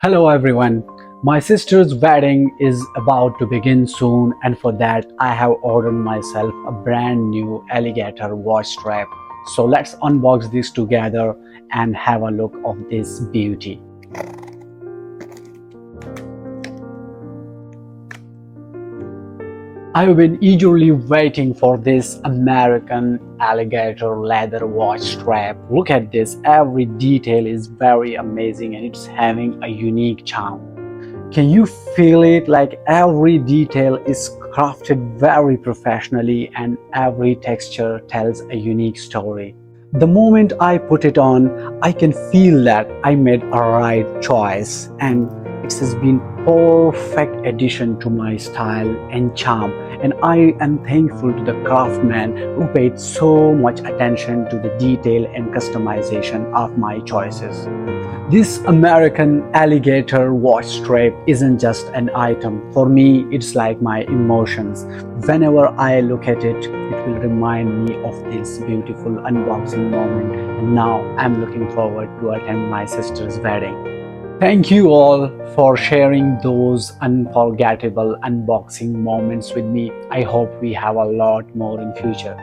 Hello everyone. My sister's wedding is about to begin soon, and for that I have ordered myself a brand new alligator watch strap. So let's unbox this together and have a look of this beauty. I've been eagerly waiting for this American alligator leather watch strap. Look at this, every detail is very amazing and it's having a unique charm. Can you feel it? Like every detail is crafted very professionally and every texture tells a unique story. The moment I put it on, I can feel that I made a right choice and it has been perfect addition to my style and charm, and I am thankful to the craftsman who paid so much attention to the detail and customization of my choices. This American alligator watch strap isn't just an item. For me, it's like my emotions. Whenever I look at it, it will remind me of this beautiful unboxing moment. And now I'm looking forward to attend my sister's wedding. Thank you all for sharing those unforgettable unboxing moments with me. I hope we have a lot more in future.